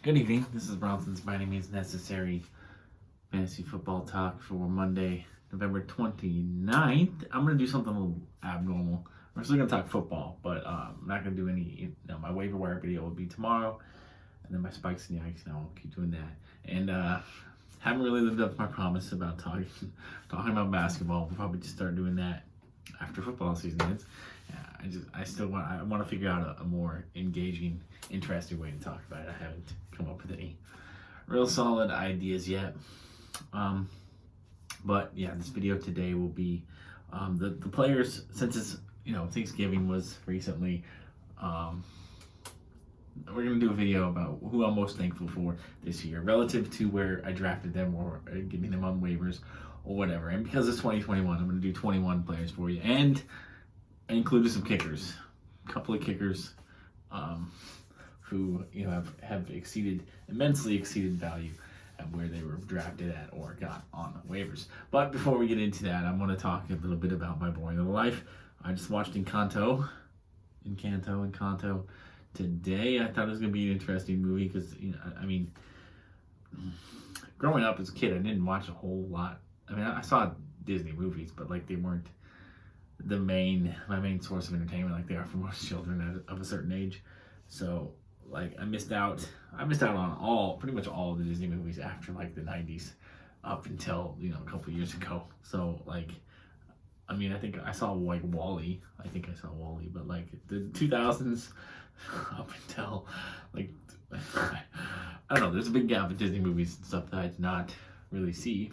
Good evening. This is Bronson's By Any Means Necessary Fantasy Football Talk for Monday, November 29th. I'm going to do something a little abnormal. We're still going to talk football, but I'm not going to do any, my waiver wire video will be tomorrow, and then my spikes and yikes, I'll keep doing that. And haven't really lived up to my promise about talking about basketball. We'll probably just start doing that after football season ends. I want to figure out a more engaging, interesting way to talk about it. I haven't come up with any real solid ideas yet. But yeah, this video today will be the players, since it's Thanksgiving was recently. We're gonna do a video about who I'm most thankful for this year, relative to where I drafted them or getting them on waivers or whatever. And because it's 2021, I'm gonna do 21 players for you, and I included some kickers, a couple of kickers who have immensely exceeded value at where they were drafted at or got on waivers. But before we get into that, I want to talk a little bit about my boring little life. I just watched Encanto today. I thought it was going to be an interesting movie because, growing up as a kid, I didn't watch a whole lot. I mean, I saw Disney movies, but they weren't my main source of entertainment like they are for most children of a certain age. So I missed out on pretty much all of the Disney movies after the 90s up until a couple of years ago. So I think I saw WALL-E. But the 2000s up until I don't know, there's a big gap in Disney movies and stuff that I did not really see.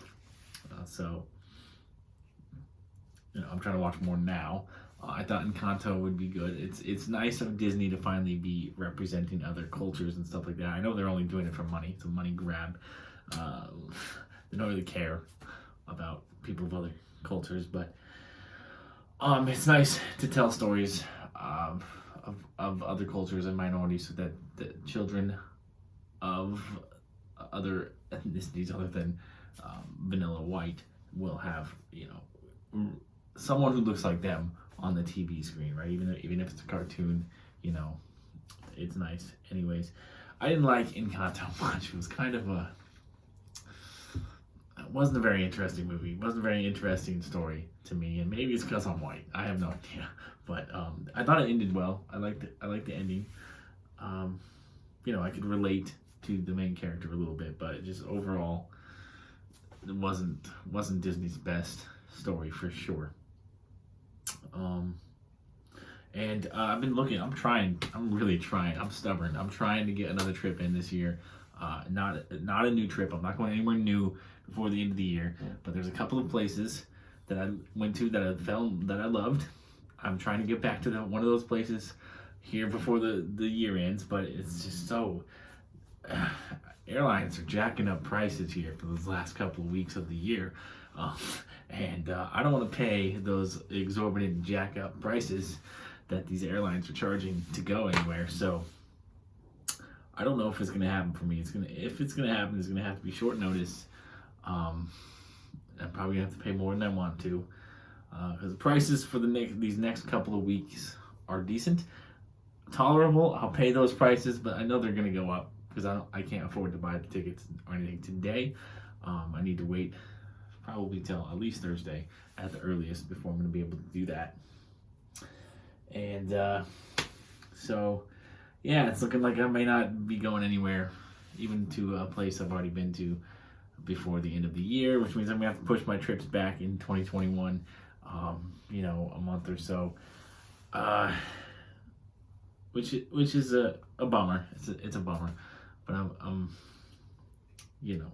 I'm trying to watch more now. I thought Encanto would be good. It's nice of Disney to finally be representing other cultures and stuff like that. I know they're only doing it for money. It's a money grab. They don't really care about people of other cultures, but it's nice to tell stories of other cultures and minorities so that the children of other ethnicities other than vanilla white will have someone who looks like them on the TV screen, right? Even if it's a cartoon, it's nice. Anyways, I didn't like Encanto much. It was it wasn't a very interesting movie. It wasn't a very interesting story to me, and maybe it's because I'm white. I have no idea. But I thought it ended well. I liked the ending. I could relate to the main character a little bit, but just overall, it wasn't Disney's best story for sure. I've been looking. I'm really trying. I'm stubborn. I'm trying to get another trip in this year. Not a new trip. I'm not going anywhere new before the end of the year. But there's a couple of places that I went to that I loved. I'm trying to get back to one of those places here before the year ends. But it's just so airlines are jacking up prices here for those last couple of weeks of the year. I don't want to pay those exorbitant jack up prices that these airlines are charging to go anywhere. So I don't know if it's going to happen for me. If it's going to happen, it's going to have to be short notice. I'm probably going to have to pay more than I want to because the prices for these next couple of weeks are decent, tolerable. I'll pay those prices, but I know they're going to go up because I can't afford to buy the tickets or anything today. I need to wait probably till at least Thursday at the earliest before I'm going to be able to do that. And so yeah, it's looking like I may not be going anywhere, even to a place I've already been to before the end of the year, which means I'm going to have to push my trips back in 2021, a month or so, which is a bummer. It's a bummer, but I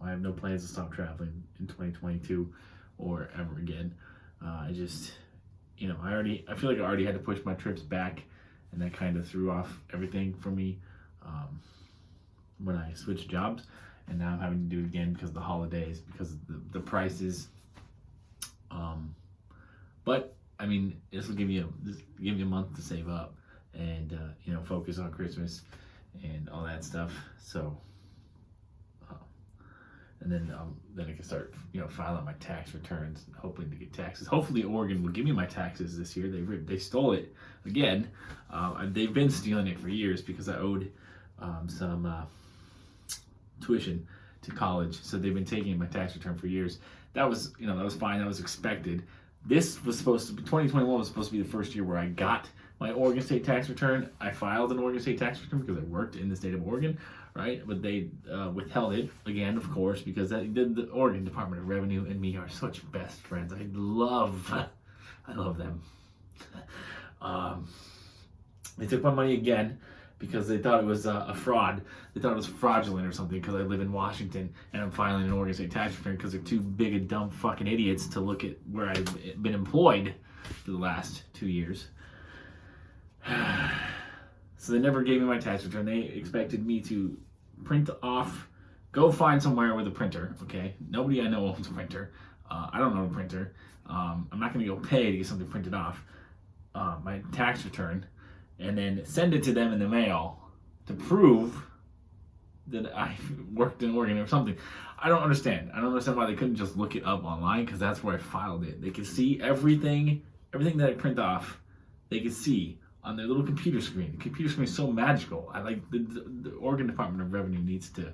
have no plans to stop traveling in 2022 or ever again. I feel like I already had to push my trips back, and that kind of threw off everything for me when I switched jobs, and now I'm having to do it again because of the holidays, because of the prices. But this will give you a month to save up and focus on Christmas and all that stuff. So. And then I can start, filing my tax returns, hoping to get taxes. Hopefully, Oregon will give me my taxes this year. They stole it again. They've been stealing it for years because I owed some tuition to college. So they've been taking my tax return for years. That was, that was fine. That was expected. This was supposed to be, 2021 was supposed to be the first year where I got my Oregon State tax return. I filed an Oregon State tax return because I worked in the state of Oregon, right? But they withheld it again, of course, because the Oregon Department of Revenue and me are such best friends. I love them. They took my money again because they thought it was a fraud. They thought it was fraudulent or something because I live in Washington and I'm filing an Oregon State tax return because they're too big and dumb fucking idiots to look at where I've been employed for the last 2 years. So they never gave me my tax return. They expected me to print off, go find somewhere with a printer, okay? Nobody I know owns a printer. I don't own a printer. I'm not going to go pay to get something printed off, my tax return, and then send it to them in the mail to prove that I worked in Oregon or something. I don't understand. I don't understand why they couldn't just look it up online, because that's where I filed it. They could see everything that I print off, they could see on their little computer screen. The computer screen is so magical. I like the Oregon Department of Revenue needs to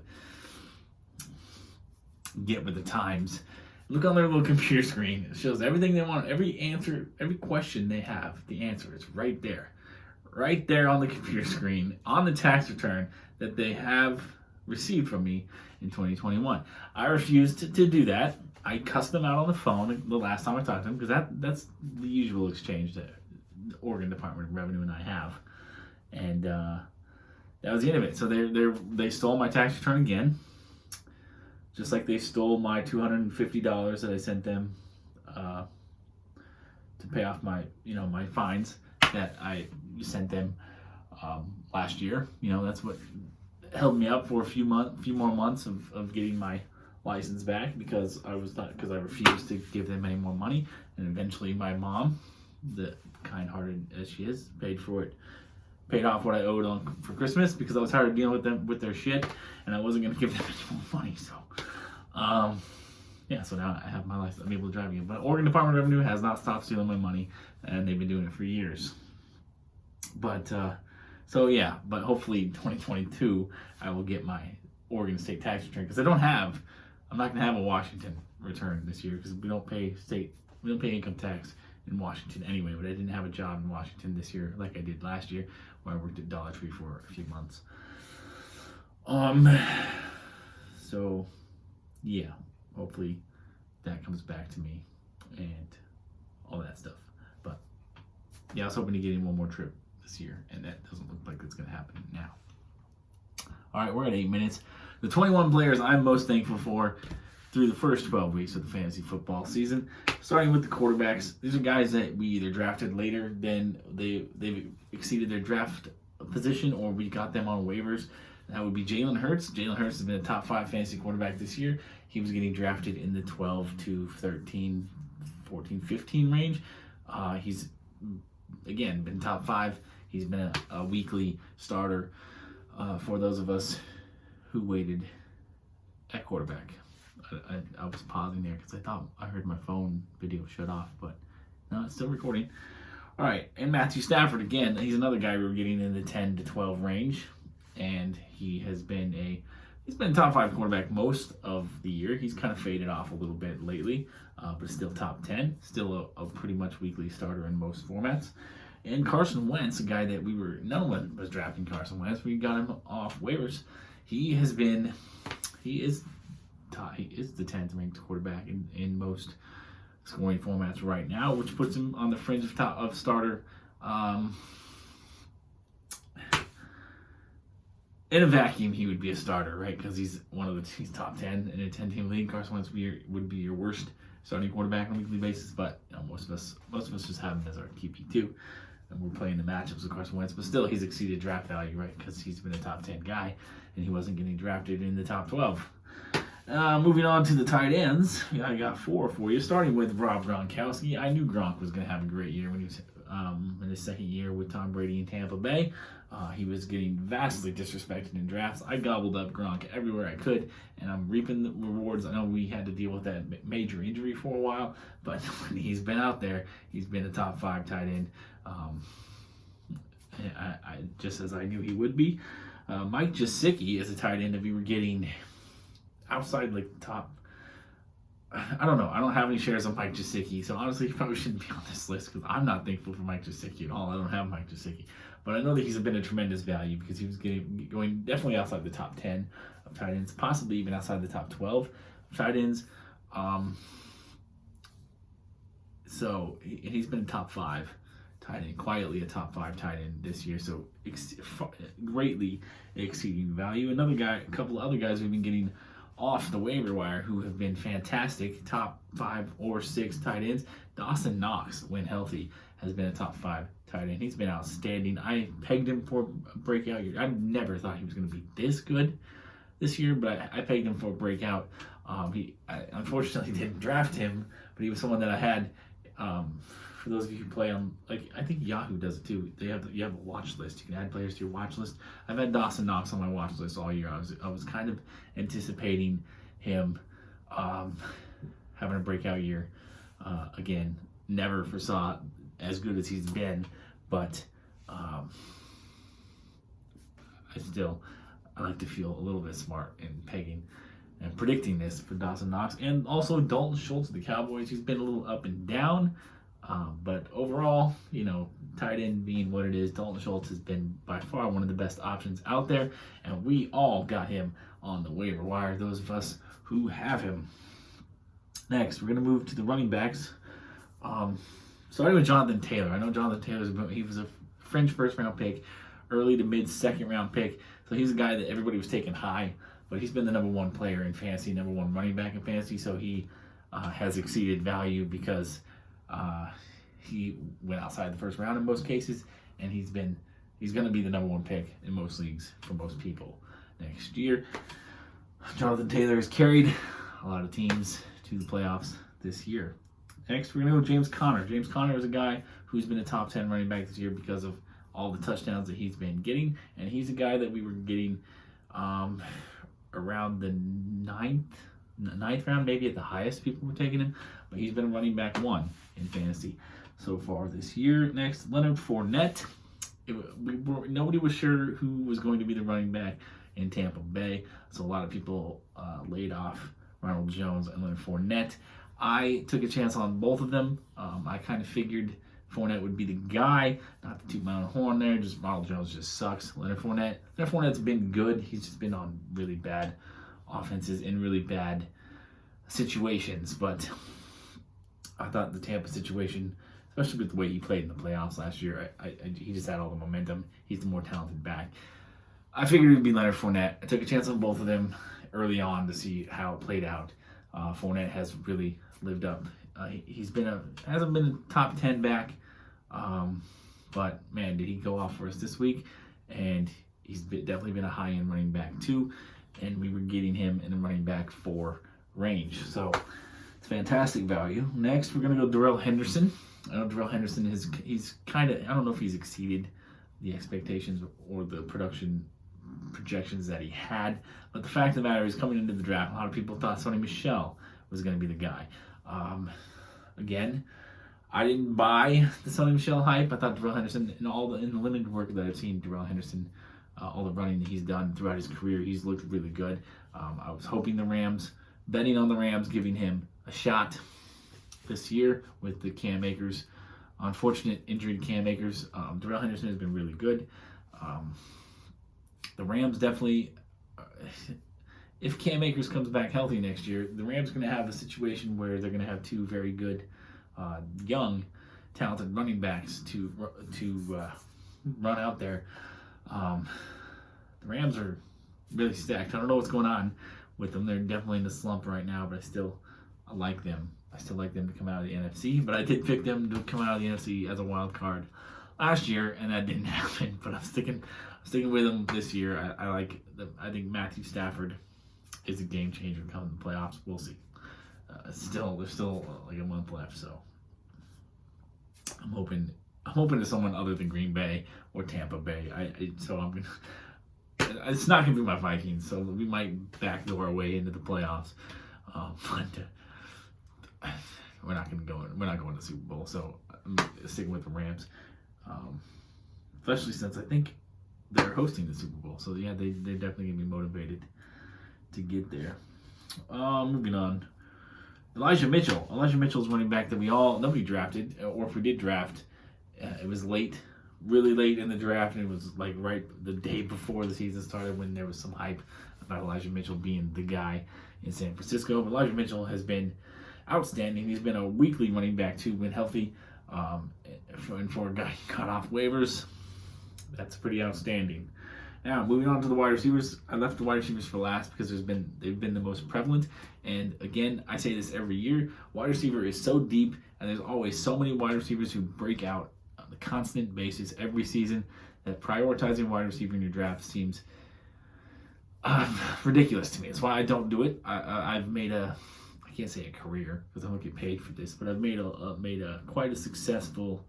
get with the times. Look on their little computer screen. It shows everything they want, every answer, every question they have. The answer is right there on the computer screen, on the tax return that they have received from me in 2021. I refused to do that. I cussed them out on the phone the last time I talked to them, because that's the usual exchange that the Oregon Department of Revenue and I have. And that was the end of it. So they stole my tax return again, just like they stole my $250 that I sent them to pay off my my fines that I sent them last year. That's what held me up for a few more months of getting my license back, because I refused to give them any more money. And eventually my mom, the kind-hearted as she is, paid off what I owed for Christmas, because I was tired of dealing with their shit, and I wasn't going to give them any more money. So so now I have my license. I'm able to drive again. But Oregon Department of Revenue has not stopped stealing my money, and they've been doing it for years. But but hopefully in 2022 I will get my Oregon State tax return, because I'm not going to have a Washington return this year, because we don't pay income tax in Washington anyway. But I didn't have a job in Washington this year like I did last year, where I worked at Dollar Tree for a few months. So yeah, hopefully that comes back to me and all that stuff. But yeah, I was hoping to get in one more trip this year, and that doesn't look like it's going to happen now. All right, we're at 8 minutes. The 21 players I'm most thankful for through the first 12 weeks of the fantasy football season, starting with the quarterbacks. These are guys that we either drafted later than they've exceeded their draft position, or we got them on waivers. That would be Jalen Hurts. Jalen Hurts has been a top 5 fantasy quarterback this year. He was getting drafted in the 12 to 13, 14, 15 range. He's, again, been top 5. He's been a weekly starter for those of us who waited at quarterback. I was pausing there because I thought I heard my phone video shut off, but no, it's still recording. All right, and Matthew Stafford, again, he's another guy we were getting in the 10 to 12 range, and he's been a top 5 quarterback most of the year. He's kind of faded off a little bit lately, but still top 10, still a pretty much weekly starter in most formats. And Carson Wentz, a guy that no one was drafting Carson Wentz. We got him off waivers. He is the 10th ranked quarterback in most scoring formats right now, which puts him on the fringe of starter. In a vacuum, he would be a starter, right? Because he's top 10 in a 10-team league. Carson Wentz would be your worst starting quarterback on a weekly basis, but most of us just have him as our QP2, and we're playing the matchups with Carson Wentz. But still, he's exceeded draft value, right? Because he's been a top 10 guy, and he wasn't getting drafted in the top 12. Moving on to the tight ends, I got 4 for you, starting with Rob Gronkowski. I knew Gronk was going to have a great year when he was in his second year with Tom Brady in Tampa Bay. He was getting vastly disrespected in drafts. I gobbled up Gronk everywhere I could, and I'm reaping the rewards. I know we had to deal with that major injury for a while, but when he's been out there, he's been a top 5 tight end, I just as I knew he would be. Mike Gesicki is a tight end that we were getting outside like the top. I don't know. I don't have any shares of Mike Gesicki, so honestly, he probably shouldn't be on this list because I'm not thankful for Mike Gesicki at all. I don't have Mike Gesicki, but I know that he's been a tremendous value because he was going definitely outside the top 10 of tight ends, possibly even outside the top 12 of tight ends. So he's been top 5 tight end, quietly a top 5 tight end this year. So greatly exceeding value. Another guy, a couple of other guys we've been getting off the waiver wire who have been fantastic, top 5 or 6 tight ends. Dawson Knox, when healthy, has been a top 5 tight end. He's been outstanding. I pegged him for a breakout year. I never thought he was going to be this good this year, but I pegged him for a breakout. I unfortunately didn't draft him, but he was someone that I had. For those of you who play on, like, I think Yahoo does it too. You have a watch list. You can add players to your watch list. I've had Dawson Knox on my watch list all year. I was kind of anticipating him having a breakout year. Again, never foresaw as good as he's been, but I like to feel a little bit smart in pegging and predicting this for Dawson Knox. And also Dalton Schultz of the Cowboys. He's been a little up and down. But overall, tight end being what it is, Dalton Schultz has been by far one of the best options out there, and we all got him on the waiver wire, those of us who have him. Next, we're going to move to the running backs. Starting with Jonathan Taylor. I know Jonathan Taylor, he was a fringe first-round pick, early to mid-second-round pick, so he's a guy that everybody was taking high, but he's been the number 1 player in fantasy, number 1 running back in fantasy, so he has exceeded value because he went outside the first round in most cases, and he's going to be the number 1 pick in most leagues for most people next year. Jonathan Taylor has carried a lot of teams to the playoffs this year. Next, we're going to go with James Conner. James Conner is a guy who's been a top 10 running back this year because of all the touchdowns that he's been getting, and he's a guy that we were getting around the ninth round, maybe at the highest people were taking him, but he's been running back 1 in fantasy so far this year. Next, Leonard Fournette. Nobody was sure who was going to be the running back in Tampa Bay, so a lot of people laid off Ronald Jones and Leonard Fournette. I took a chance on both of them. I kind of figured Fournette would be the guy, not to toot my own horn there, just Ronald Jones just sucks. Leonard Fournette's been good. He's just been on really bad offenses in really bad situations, but I thought the Tampa situation, especially with the way he played in the playoffs last year, he just had all the momentum. He's the more talented back. I figured it would be Leonard Fournette. I took a chance on both of them early on to see how it played out. Fournette has really lived up. Hasn't been a top 10 back, but man, did he go off for us this week? And he's definitely been a high-end running back too, and we were getting him in the running back 4 range. So it's fantastic value. Next, we're going to go Darrell Henderson. I know Darrell Henderson he's kind of, I don't know if he's exceeded the expectations or the production projections that he had, but the fact of the matter is, coming into the draft, a lot of people thought Sonny Michel was going to be the guy. Again, I didn't buy the Sonny Michel hype. I thought Darrell Henderson, in the limited work that I've seen Darrell Henderson, all the running that he's done throughout his career, he's looked really good. I was hoping betting on the Rams, giving him a shot this year with the Cam Akers, unfortunate injury to Cam Akers. Darrell Henderson has been really good. The Rams definitely, if Cam Akers comes back healthy next year, the Rams are going to have a situation where they're going to have 2 very good, young, talented running backs to run out there. The Rams are really stacked. I don't know what's going on with them. They're definitely in the slump right now, but I like them. I still like them to come out of the NFC, but I did pick them to come out of the NFC as a wild card last year, and that didn't happen. But I'm sticking with them this year. I like them. I think Matthew Stafford is a game changer coming in the playoffs. We'll see. There's still like a month left, so I'm hoping to someone other than Green Bay or Tampa Bay. It's not gonna be my Vikings, so we might backdoor our way into the playoffs. But we're not going to the Super Bowl, so I'm sticking with the Rams. Especially since I think they're hosting the Super Bowl. So yeah, they're definitely gonna be motivated to get there. Moving on. Elijah Mitchell. Elijah Mitchell's running back that nobody drafted, or if we did draft, it was late, really late in the draft, and it was like right the day before the season started when there was some hype about Elijah Mitchell being the guy in San Francisco. But Elijah Mitchell has been outstanding. He's been a weekly running back too when healthy, and for a guy who got off waivers, that's pretty outstanding. Now, moving on to the wide receivers. I left the wide receivers for last because they've been the most prevalent. And again, I say this every year, wide receiver is so deep, and there's always so many wide receivers who break out on a constant basis every season that prioritizing wide receiver in your draft seems ridiculous to me. That's why I don't do it. I've made I can't say a career because I don't get paid for this, but I've made a quite a successful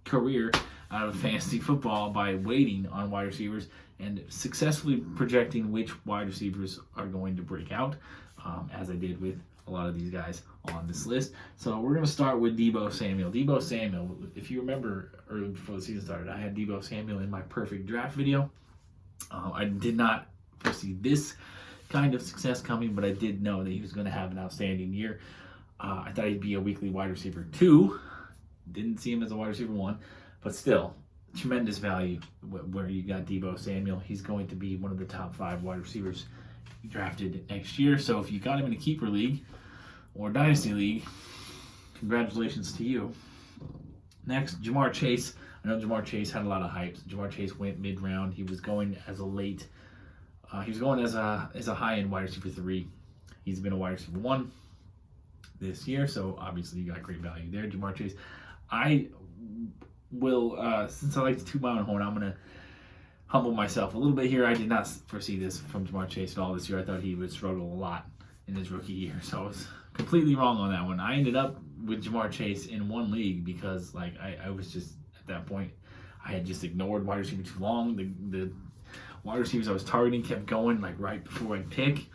career out of fantasy football by waiting on wide receivers and successfully projecting which wide receivers are going to break out, as I did with a lot of these guys on this list. So we're going to start with Deebo Samuel. Deebo Samuel, if you remember early before the season started, I had Deebo Samuel in my perfect draft video. I did not foresee this kind of success coming, but I did know that he was going to have an outstanding year. I thought he'd be a weekly wide receiver 2. Didn't see him as a wide receiver 1. But still, tremendous value where you got Deebo Samuel. He's going to be one of the top 5 wide receivers drafted next year. So if you got him in a keeper league or dynasty league, congratulations to you. Next, Jamar Chase. I know Jamar Chase had a lot of hype. Jamar Chase went mid-round. He was going as a late. He was going as a high-end wide receiver 3. He's been a wide receiver 1 this year, so obviously you got great value there, Jamar Chase. I will, since I like to toot my own horn, I'm going to humble myself a little bit here. I did not foresee this from Jamar Chase at all this year. I thought he would struggle a lot in his rookie year, so I was completely wrong on that one. I ended up with Jamar Chase in one league because I was just, at that point, I had just ignored wide receiver too long. The wide receivers I was targeting kept going right before I pick.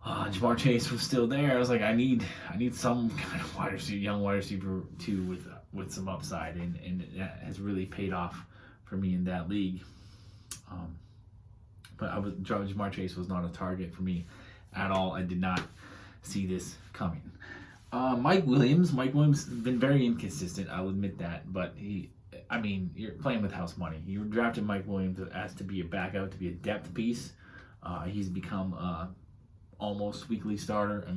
Jamar Chase was still there. I was like, I need some kind of wide receiver, young wide receiver too with some upside, and that has really paid off for me in that league. But Jamar Chase was not a target for me at all. I did not see this coming. Mike Williams has been very inconsistent. I'll admit that, but you're playing with house money. You drafted Mike Williams as to be a backup, to be a depth piece. He's become almost weekly starter.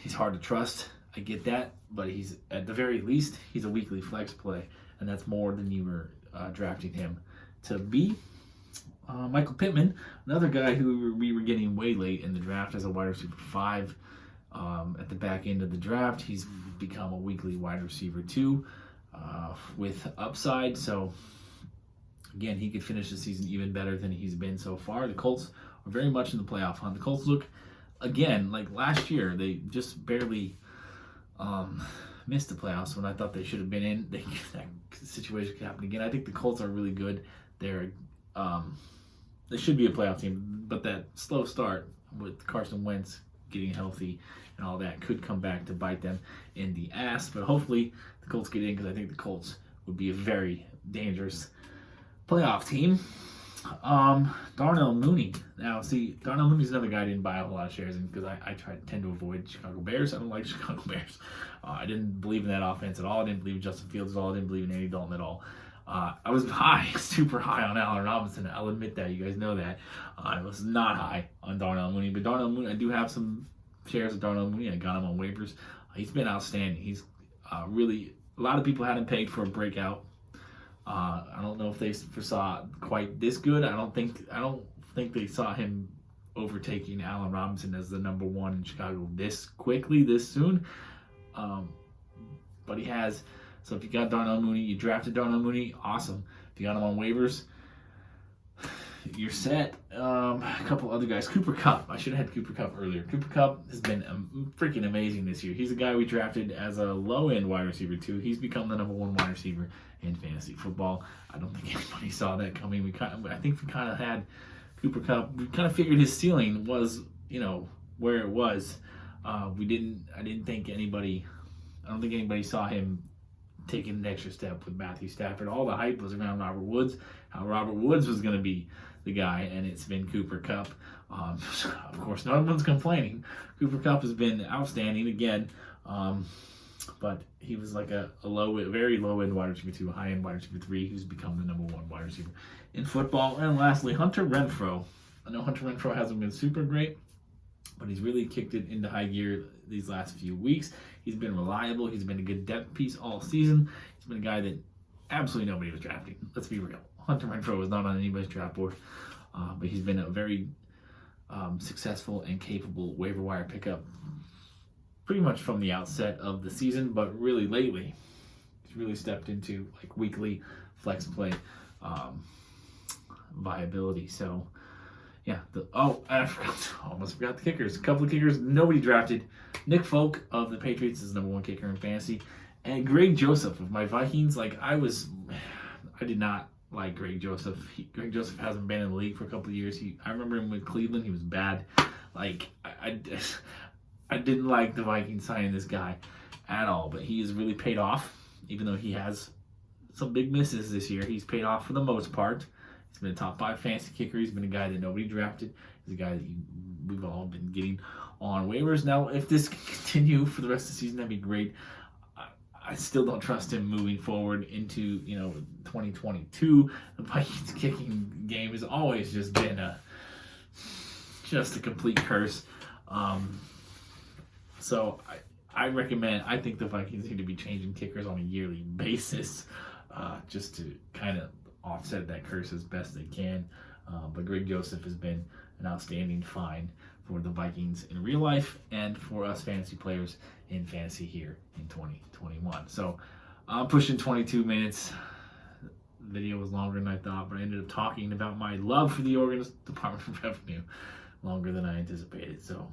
He's hard to trust. I get that, but he's at the very least he's a weekly flex play, and that's more than you were drafting him to be. Michael Pittman, another guy who we were getting way late in the draft as a wide receiver 5. At the back end of the draft, he's become a weekly wide receiver 2 with upside. So again, he could finish the season even better than he's been so far. The Colts are very much in the playoff hunt. The Colts look, again, like last year, they just barely missed the playoffs when I thought they should have been in. That situation could happen again. I think the Colts are really good. They should be a playoff team, but that slow start with Carson Wentz getting healthy and all that could come back to bite them in the ass. But hopefully the Colts get in, because I think the Colts would be a very dangerous playoff team. Darnell Mooney. Now, see, Darnell Mooney's another guy I didn't buy a whole lot of shares in because I tend to avoid Chicago Bears. I don't like Chicago Bears. I didn't believe in that offense at all. I didn't believe in Justin Fields at all. I didn't believe in Andy Dalton at all. I was super high on Allen Robinson. I'll admit that. You guys know that. I was not high on Darnell Mooney. But Darnell Mooney, I do have some shares of Darnell Mooney. I got him on waivers. He's been outstanding. He's really, a lot of people had him pegged for a breakout. I don't know if they foresaw quite this good. I don't think they saw him overtaking Allen Robinson as the number 1 in Chicago this quickly, this soon. But he has. So if you got Darnell Mooney, you drafted Darnell Mooney, awesome. If you got him on waivers, you're set. A couple other guys. Cooper Kupp. I should have had Cooper Kupp earlier. Cooper Kupp has been freaking amazing this year. He's a guy we drafted as a low-end wide receiver too. He's become the number 1 wide receiver in fantasy football. I don't think anybody saw that coming. I think we kind of had Cooper Kupp. We kind of figured his ceiling was, where it was. I don't think anybody saw him taking an extra step with Matthew Stafford. All the hype was around Robert Woods, how Robert Woods was going to be the guy, and it's been Cooper Kupp. Of course, no one's complaining. Cooper Kupp has been outstanding again, but he was like a very low-end wide receiver 2, a high-end wide receiver 3, who's become the number 1 wide receiver in football. And lastly, Hunter Renfrow. I know Hunter Renfrow hasn't been super great, but he's really kicked it into high gear these last few weeks. He's been reliable. He's been a good depth piece all season. He's been a guy that absolutely nobody was drafting. Let's be real. Hunter Renfrow was not on anybody's draft board, but he's been a very successful and capable waiver wire pickup pretty much from the outset of the season, but really lately, he's really stepped into like weekly flex play viability. So, yeah. I almost forgot the kickers. A couple of kickers nobody drafted. Nick Folk of the Patriots is the number 1 kicker in fantasy, and Greg Joseph of my Vikings. I did not like Greg Joseph. Greg Joseph hasn't been in the league for a couple of years. I remember him with Cleveland. He was bad. I didn't like the Vikings signing this guy at all, but he has really paid off. Even though he has some big misses this year, he's paid off for the most part. He's been a top 5 fantasy kicker. He's been a guy that nobody drafted. He's a guy that we've all been getting on waivers. Now, if this can continue for the rest of the season, that'd be great. I still don't trust him moving forward into 2022. The Vikings kicking game has always just been a complete curse. So I think the Vikings need to be changing kickers on a yearly basis, just to kind of offset that curse as best they can. But Greg Joseph has been an outstanding find for the Vikings in real life and for us fantasy players in fantasy here in 2021. So I'm pushing 22 minutes. The video was longer than I thought, but I ended up talking about my love for the Oregon Department of Revenue longer than I anticipated. So,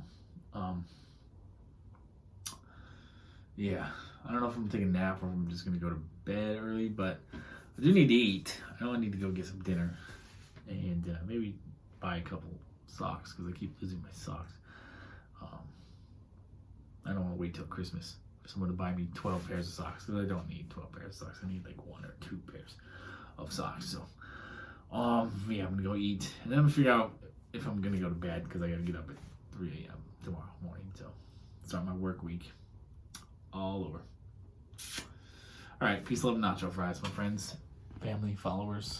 yeah, I don't know if I'm taking a nap or if I'm just going to go to bed early, but I do need to eat. I know I need to go get some dinner and maybe buy a couple socks because I keep losing my socks. I don't want to wait till Christmas for someone to buy me 12 pairs of socks because I don't need 12 pairs of socks. I need like 1 or 2 pairs of socks. So, yeah, I'm going to go eat and then I'm going to figure out if I'm going to go to bed because I got to get up at 3 a.m. tomorrow morning. So, start my work week all over. All right, peace, love, and nacho fries, my friends, family, followers.